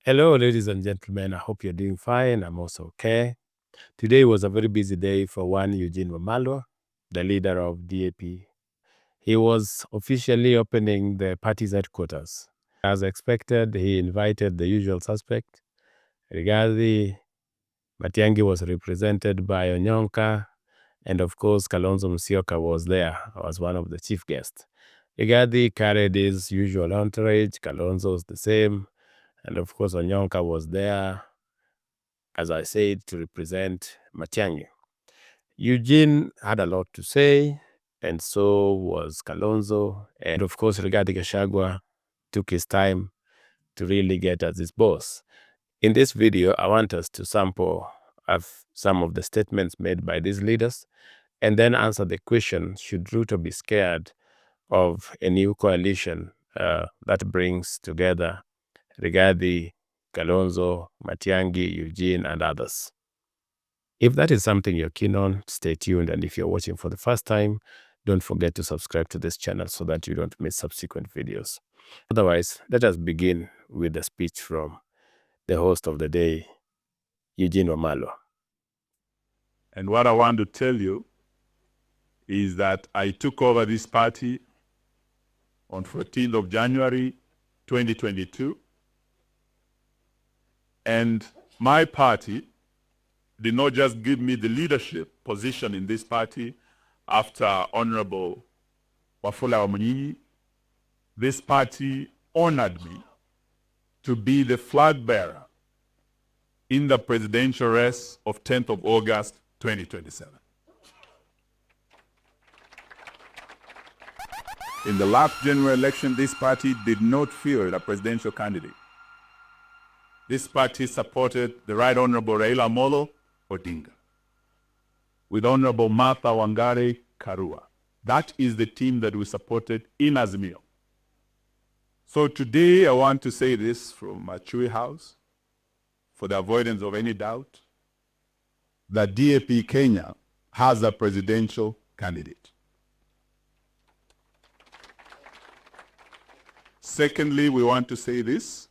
Hello, ladies and gentlemen. I hope you're doing fine. I'm also okay. Today was a very busy day for one Eugene Wamalwa, the leader of DAP. He was officially opening the party's headquarters. As expected, he invited the usual suspect. Rigathi Matiang'i was represented by Onyonka, and of course, Kalonzo Musyoka was there as one of the chief guests. Rigathi carried his usual entourage. Kalonzo was the same. And of course, Onyonka was there, as I said, to represent Matiang'i. Eugene had a lot to say, and so was Kalonzo. And of course, Rigathi Gachagua took his time to really get at his boss. In this video, I want us to sample of some of the statements made by these leaders and then answer the question, should Ruto be scared of a new coalition that brings together Rigathi, Kalonzo, Matiang'i, Eugene, and others? If that is something you're keen on, stay tuned. And if you're watching for the first time, don't forget to subscribe to this channel so that you don't miss subsequent videos. Otherwise, let us begin with the speech from the host of the day, Eugene Wamalwa. And what I want to tell you is that I took over this party on 14th of January, 2022. And my party did not just give me the leadership position in this party after Honorable Wafula Wamunyinyi. This party honored me to be the flag bearer in the presidential race of 10th of August, 2027. In the last general election, this party did not field a presidential candidate. This party supported the Right Honorable Raila Amolo Odinga with Honorable Martha Wangari Karua. That is the team that we supported in Azimio. So today I want to say this from Machui House, for the avoidance of any doubt, that DAP Kenya has a presidential candidate. Secondly, we want to say this,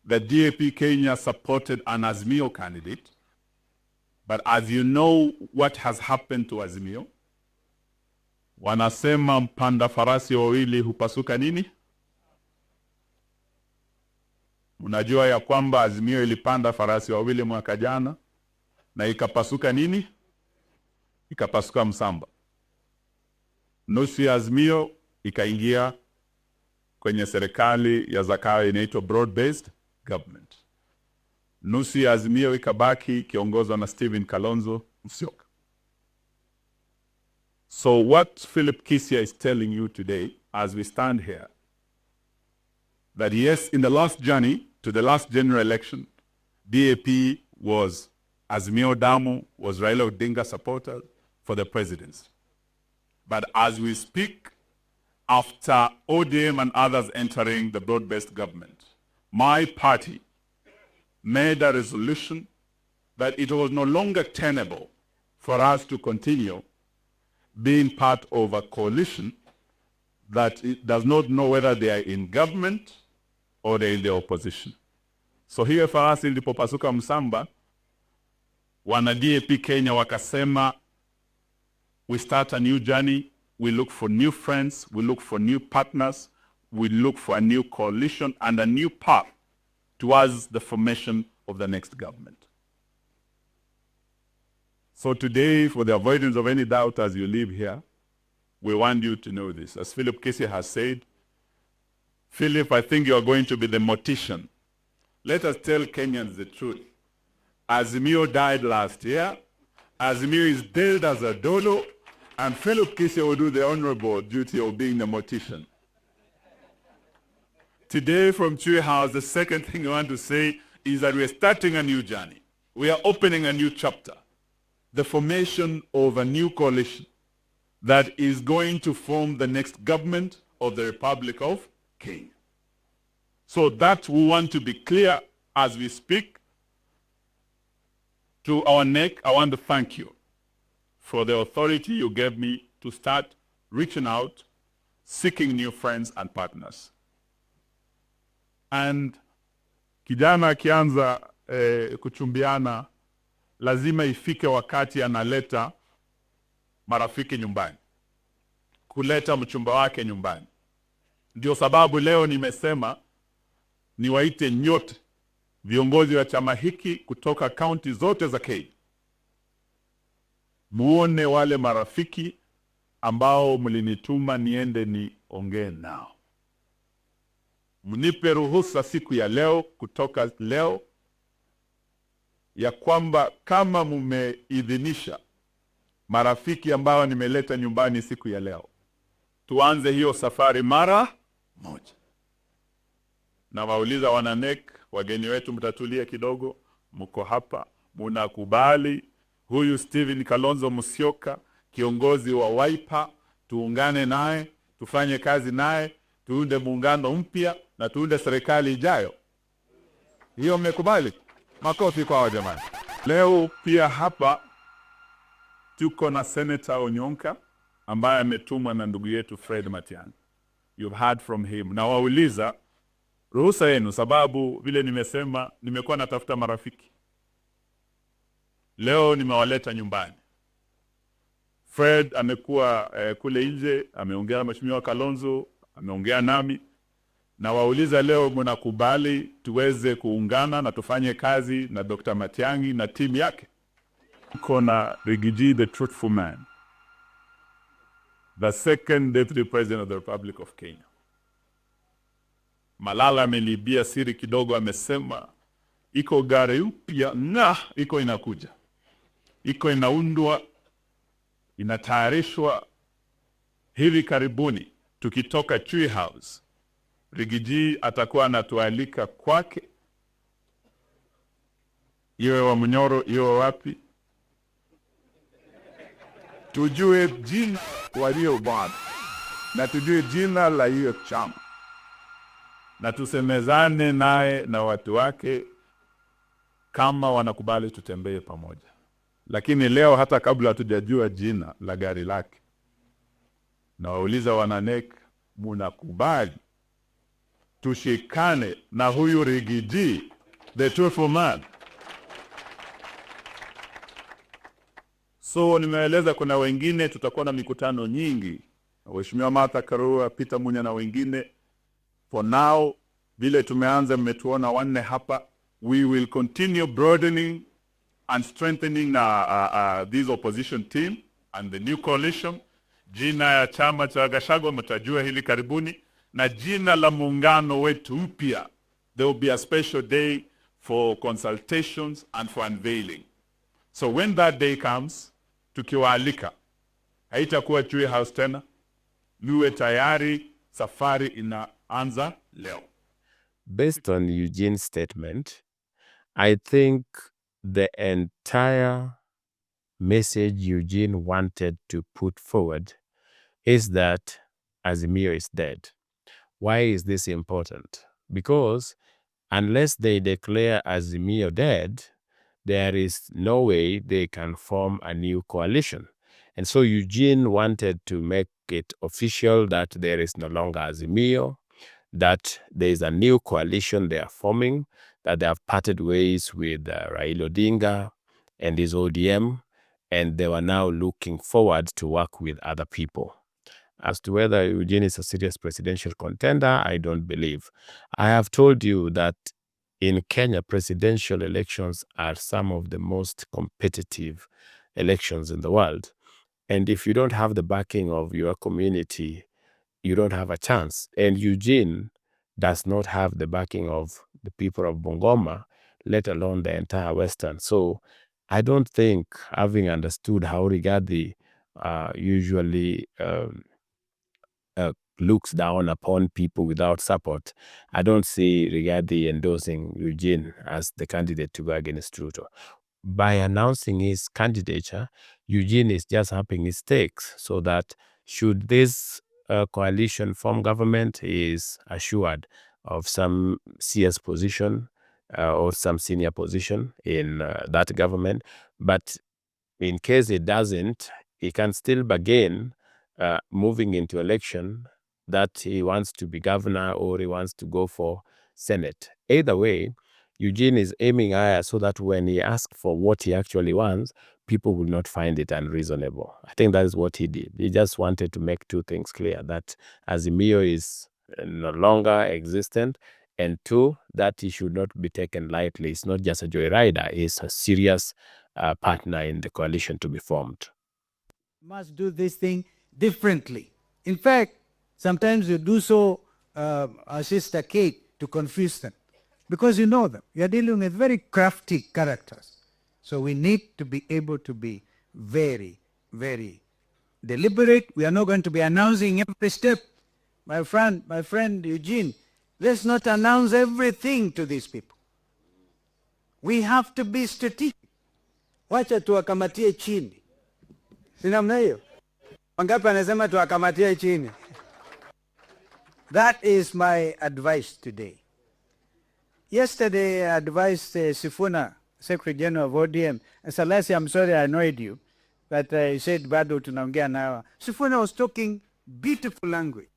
that DAP Kenya supported an Azimio candidate, but as you know what has happened to Azimio, wanasema mpanda farasi wawili hupasuka nini? Unajua ya kwamba Azimio ilipanda farasi wawili mwaka jana na ikapasuka nini? Ikapasuka msamba. Nusu ya Azimio ikaingia kwenye serikali ya Zakayo inaitwa broad-based government. Nusu ya Azimio ikabaki kiongozwa na Stephen Kalonzo Musyoka. So what Philip Kisia is telling you today as we stand here, that yes, in the last journey to the last general election, DAP was Azimio Damu, was Raila Odinga supporter for the presidency. But as we speak, after ODM and others entering the broad-based government, my party made a resolution that it was no longer tenable for us to continue being part of a coalition that it does not know whether they are in government or they're in the opposition. So here for us ilipopasuka msamba, wana DAP Kenya wakasema, we start a new journey, we look for new friends, we look for new partners, we look for a new coalition and a new path towards the formation of the next government. So today, for the avoidance of any doubt as you leave here, we want you to know this. As Philip Kisia has said, Philip, I think you are going to be the mortician. Let us tell Kenyans the truth. Azimio died last year. Azimio is dead as a dodo. And Philip Kisia will do the honorable duty of being the mortician. Today from Chui House, the second thing I want to say is that we are starting a new journey. We are opening a new chapter. The formation of a new coalition that is going to form the next government of the Republic of Kenya. So that we want to be clear as we speak. To our neck, I want to thank you for the authority you gave me to start reaching out, seeking new friends and partners. And kijana akianza kuchumbiana, lazima ifike wakati analeta marafiki nyumbani, kuleta mchumba wake nyumbani. Ndio sababu leo nimesema niwaite nyote viongozi wa chama hiki kutoka kaunti zote za Kenya, muone wale marafiki ambao mlinituma niende niongee nao. Mnipe ruhusa siku ya leo, kutoka leo, ya kwamba kama mumeidhinisha marafiki ambao nimeleta nyumbani siku ya leo, tuanze hiyo safari mara moja. Na wauliza wananek, wageni wetu mtatulia kidogo, mko hapa, munakubali huyu Stephen Kalonzo Musyoka, kiongozi wa Wiper, tuungane naye, tufanye kazi naye, tuunde muungano mpya na tuunde serikali ijayo? Hiyo mmekubali? Makofi kwa jamani. Leo pia hapa tuko na Senator Onyonka ambaye ametumwa na ndugu yetu Fred Matiang'i. You've heard from him. Na wauliza ruhusa yenu, sababu vile nimesema nimekuwa natafuta marafiki. Leo nimewaleta nyumbani. Fred amekuwa kule nje, ameongea na Mheshimiwa Kalonzo, ameongea nami. Na wauliza leo mnakubali tuweze kuungana na tufanye kazi na Dr. Matiang'i na timu yake? Tuko na Rigiji, the truthful man, the second deputy president of the Republic of Kenya. Malala amelibia siri kidogo, amesema iko gari upya na iko inakuja, iko inaundwa, inatayarishwa hivi karibuni. Tukitoka Tree House, Rigiji atakuwa anatualika kwake, iwe wa Munyoro, iwe wapi, tujue jina walio bwana na tujue jina la hiyo chama, na tusemezane naye na watu wake kama wanakubali tutembee pamoja. Lakini leo hata kabla hatujajua jina la gari lake, na wauliza wananek, munakubali tushikane na huyu Rigiji, the truthful man? So nimeeleza kuna wengine, tutakuwa na mikutano nyingi, Mheshimiwa Martha Karua, Peter Munya na wengine. For now, vile tumeanza, mmetuona wanne hapa, we will continue broadening and strengthening this opposition team and the new coalition. Jina ya chama cha Gachagua mtajua hili karibuni, na jina la muungano wetu mpya, there will be a special day for consultations and for unveiling. So when that day comes, tukiwaalika, haitakuwa Tree House tena, niwe tayari, safari inaanza leo. Based on Eugene's statement, I think the entire message Eugene wanted to put forward is that Azimio is dead. Why is this important? Because unless they declare Azimio dead, there is no way they can form a new coalition. And so Eugene wanted to make it official that there is no longer Azimio, that there is a new coalition they are forming, that they have parted ways with Raila Odinga and his ODM, and they were now looking forward to work with other people. As to whether Eugene is a serious presidential contender, I don't believe. I have told you that in Kenya, presidential elections are some of the most competitive elections in the world. And if you don't have the backing of your community, you don't have a chance. And Eugene does not have the backing of the people of Bungoma, let alone the entire Western. So I don't think, having understood how Rigathi usually looks down upon people without support, I don't see Rigathi endorsing Eugene as the candidate to go against Ruto. By announcing his candidature, Eugene is just upping his stakes so that should this coalition form government, he is assured of some CS position or some senior position in that government. But in case it doesn't, he can still bargain moving into election that he wants to be governor or he wants to go for Senate. Either way, Eugene is aiming higher so that when he asks for what he actually wants, people will not find it unreasonable. I think that is what he did. He just wanted to make two things clear, that Azimio is no longer existent, and two, that he should not be taken lightly. It's not just a joyrider, it's a serious partner in the coalition to be formed. Must do this thing differently. In fact, sometimes you do so, our sister Kate, to confuse them. Because you know them. You are dealing with very crafty characters. So we need to be able to be very, very deliberate. We are not going to be announcing every step. My friend Eugene, let's not announce everything to these people. We have to be strategic. Wacha tuwakamatie chini. Si namna hiyo? Wangapi anasema tuwakamatie chini? That is my advice today. Yesterday I advised Sifuna, Secretary General of ODM, and Salasi, I'm sorry I annoyed you, but I said bado tunaongea nawa. Sifuna was talking beautiful language.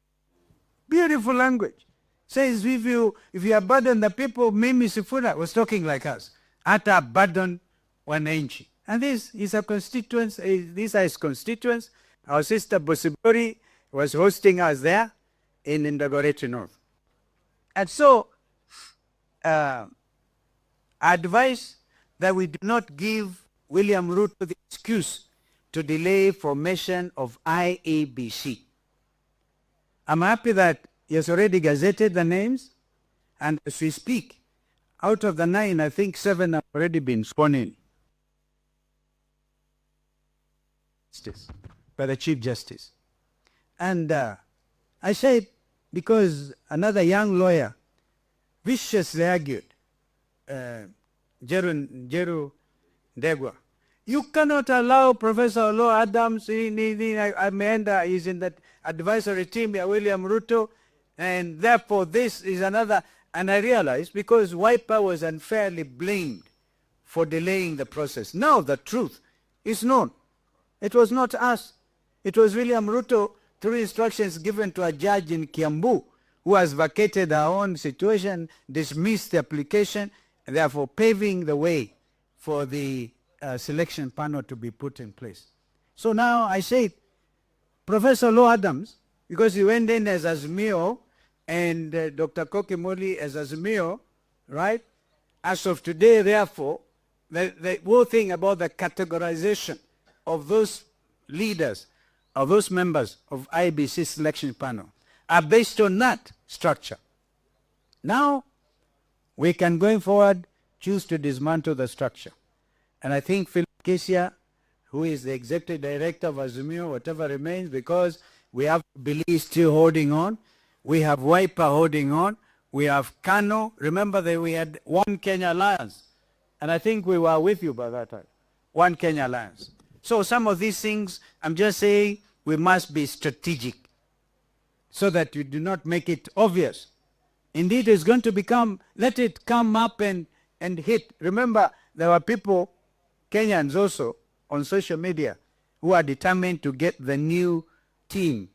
Beautiful language. Says if you abandon the people, Mimi Sifuna was talking like us. Hata abandon wananchi. And this is a constituents, these are his constituents. Our sister Bosibori was hosting us there in Dagoretti North. And so, advice that we do not give William Ruto the excuse to delay formation of IEBC. I'm happy that he has already gazetted the names, and as we speak, out of the 9, I think 7 have already been sworn in by the Chief Justice. And I say, because another young lawyer viciously argued, Jeru Ndegwa, you cannot allow Professor Olo Adams, Amanda is in that advisory team, William Ruto, and therefore this is another. And I realized because Wiper was unfairly blamed for delaying the process. Now the truth is known. It was not us. It was William Ruto, through instructions given to a judge in Kiambu, who has vacated our own situation, dismissed the application, and therefore paving the way for the selection panel to be put in place. So now I say, Professor Lo Adams, because he went in as Azimio and Dr. Kokimoli as Azimio, right? As of today, therefore, the whole thing about the categorization of those leaders, of those members of IBC selection panel, are based on that structure. Now, we can, going forward, choose to dismantle the structure. And I think Philip Kesia, who is the executive director of Azimio, whatever remains, because we have Billy still holding on, we have Wiper holding on, we have Kano. Remember that we had One Kenya Alliance, and I think we were with you by that time. One Kenya Alliance. So some of these things, I'm just saying, we must be strategic so that you do not make it obvious. Indeed, it's going to become, let it come up and hit. Remember, there were people, Kenyans also, on social media who are determined to get the new team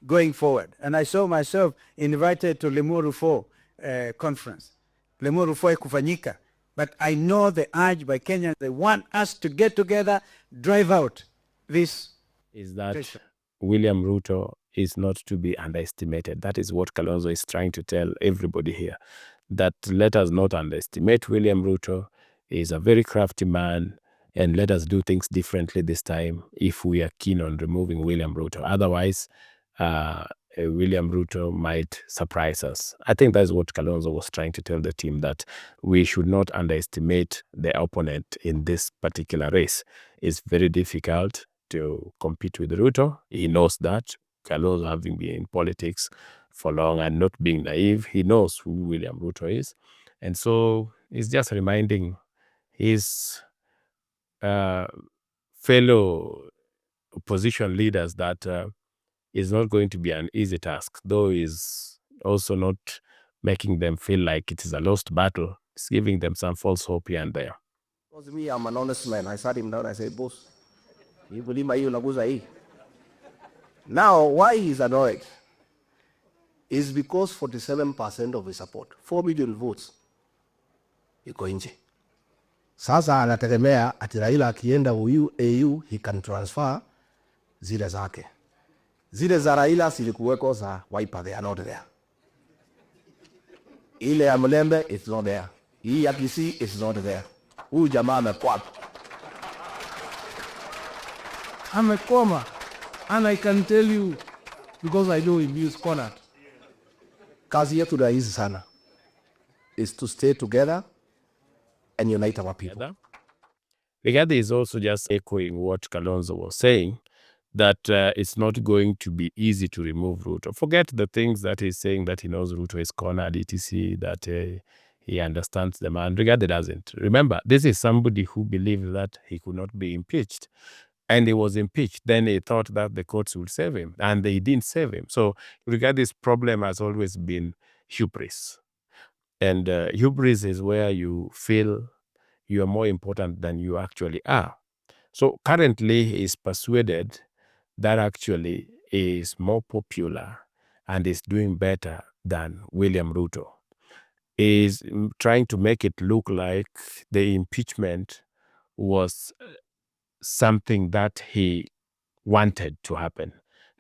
going forward. And I saw myself invited to Limuru 4 conference. Limuru 4 kufanyika. But I know the urge by Kenyans, they want us to get together, drive out this. Is that William Ruto is not to be underestimated. That is what Kalonzo is trying to tell everybody here. That let us not underestimate William Ruto. He is a very crafty man, and let us do things differently this time if we are keen on removing William Ruto. Otherwise, William Ruto might surprise us. I think that's what Kalonzo was trying to tell the team, that we should not underestimate the opponent in this particular race. It's very difficult to compete with Ruto. He knows that. Kalonzo, having been in politics for long and not being naive, he knows who William Ruto is. And so he's just reminding his fellow opposition leaders that it's not going to be an easy task, though he's also not making them feel like it is a lost battle. It's giving them some false hope here and there. Because me, I'm an honest man. I sat him down, I said, boss, you believe my unaguza. Now, why he's annoyed is because 47% of his support, 4 million votes, iko nje. Sasa anategemea ati Raila akienda AU he can transfer zile zake. Zile za Raila zilikuweko za Wiper, they are not there. Ile ya Mlembe is not there. Hii ya Kisii is not there. Huyu jamaa amekwama. Amekwama. And I can tell you, because I know him, he is cornered. Kazi yetu rahisi sana is to stay together and unite our people. Rigathi is also just echoing what Kalonzo was saying, that it's not going to be easy to remove Ruto. Forget the things that he's saying, that he knows Ruto is cornered, etc., that he understands the man. Rigathi doesn't. Remember, this is somebody who believed that he could not be impeached. And he was impeached. Then he thought that the courts would save him, and they didn't save him. So Rigathi's problem has always been hubris. And hubris is where you feel you are more important than you actually are. So currently he is persuaded that actually is more popular and is doing better than William Ruto. He is trying to make it look like the impeachment was something that he wanted to happen,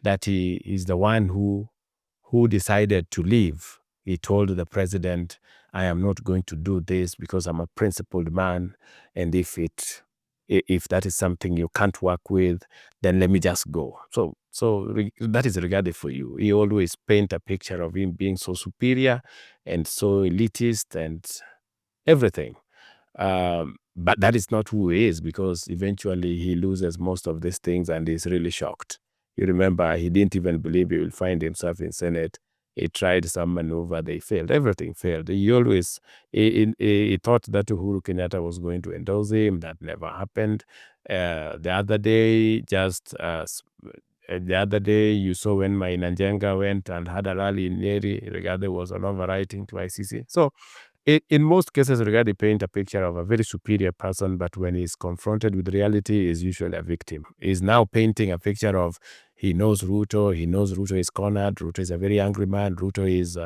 that he is the one who decided to leave. He told the president, I am not going to do this because I'm a principled man, and if that is something you can't work with, then let me just go. So that is regarded for you. He always paint a picture of him being so superior and so elitist and everything. But that is not who he is, because eventually he loses most of these things and is really shocked. You remember, he didn't even believe he will find himself in Senate. He tried some maneuver, they failed. Everything failed. He always, he thought that Uhuru Kenyatta was going to endorse him. That never happened. The other day, you saw when Maina Njenga went and had a rally in Nyeri, Rigathi was on overwriting to ICC. So in most cases, Rigathi paint a picture of a very superior person, but when he's confronted with reality, is usually a victim. He's now painting a picture of he knows Ruto is cornered, Ruto is a very angry man, Ruto is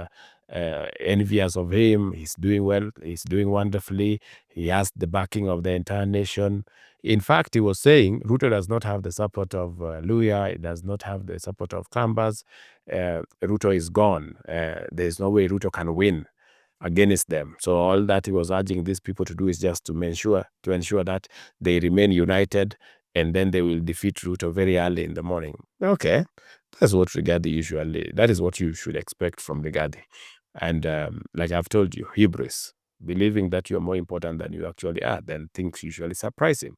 envious of him, he's doing well, he's doing wonderfully, he has the backing of the entire nation. In fact, he was saying Ruto does not have the support of Luhya, it does not have the support of Kambas. Ruto is gone. There's no way Ruto can win against them. So all that he was urging these people to do is just to ensure that they remain united, and then they will defeat Ruto very early in the morning. Okay, that's what that is what you should expect from Rigathi. And like I've told you, hubris, believing that you're more important than you actually are, then things usually surprise him.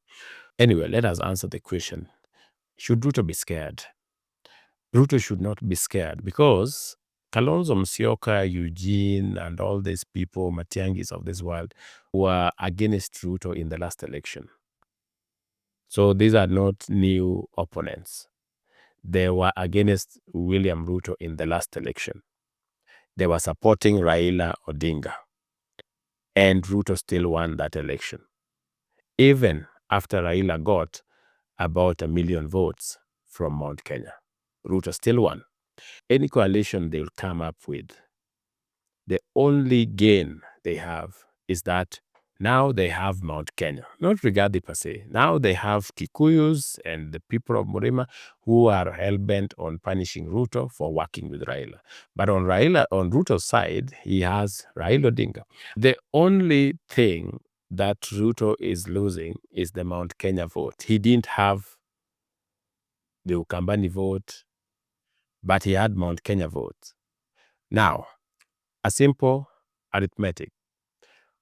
Anyway, let us answer the question. Should Ruto be scared? Ruto should not be scared, because Kalonzo Musyoka, Eugene, and all these people, Matiangis of this world, were against Ruto in the last election. So these are not new opponents. They were against William Ruto in the last election. They were supporting Raila Odinga. And Ruto still won that election, even after Raila got about 1 million votes from Mount Kenya. Ruto still won. Any coalition they will come up with, the only gain they have is that now they have Mount Kenya, not Rigathi per se. Now they have Kikuyus and the people of Murima who are hell-bent on punishing Ruto for working with Raila. But on Ruto's side, he has Raila Odinga. The only thing that Ruto is losing is the Mount Kenya vote. He didn't have the Ukambani vote, but he had Mount Kenya vote. Now, a simple arithmetic.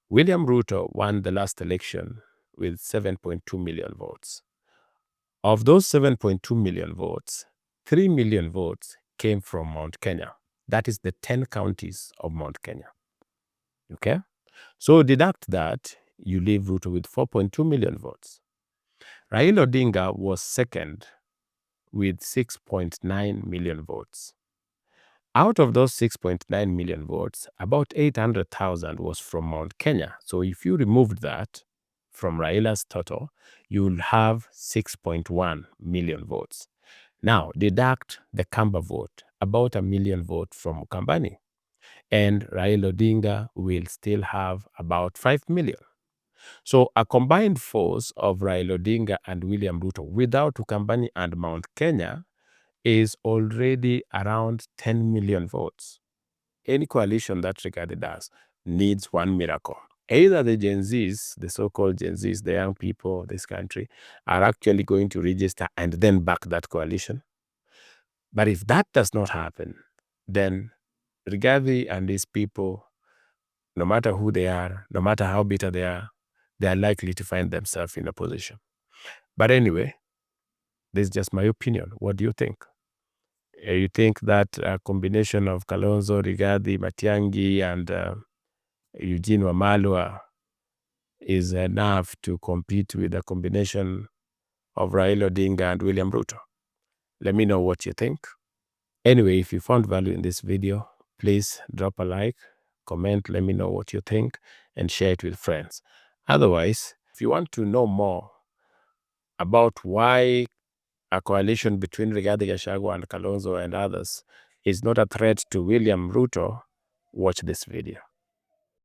William Ruto won the last election with 7.2 million votes. Of those 7.2 million votes, 3 million votes came from Mount Kenya. That is the 10 counties of Mount Kenya. Okay? So deduct that, you leave Ruto with 4.2 million votes. Raila Odinga was second with 6.9 million votes. Out of those 6.9 million votes, about 800,000 was from Mount Kenya. So if you removed that from Raila's total, you'll have 6.1 million votes. Now, deduct the Kamba vote, about 1 million votes from Ukambani. and Raila Odinga will still have about 5 million. So a combined force of Raila Odinga and William Ruto without Ukambani and Mount Kenya is already around 10 million votes. Any coalition that Rigathi does needs one miracle. Either the Gen Zs, the so-called Gen Zs, the young people of this country, are actually going to register and then back that coalition. But if that does not happen, then Rigathi and these people, no matter who they are, no matter how bitter they are likely to find themselves in opposition. But anyway, this is just my opinion. What do you think? You think that a combination of Kalonzo, Rigathi, Matiang'i, and Eugene Wamalwa is enough to compete with a combination of Raila Odinga and William Ruto? Let me know what you think. Anyway, if you found value in this video, please drop a like, comment, let me know what you think, and share it with friends. Otherwise, if you want to know more about why a coalition between Rigathi Gachagua and Kalonzo and others is not a threat to William Ruto, watch this video.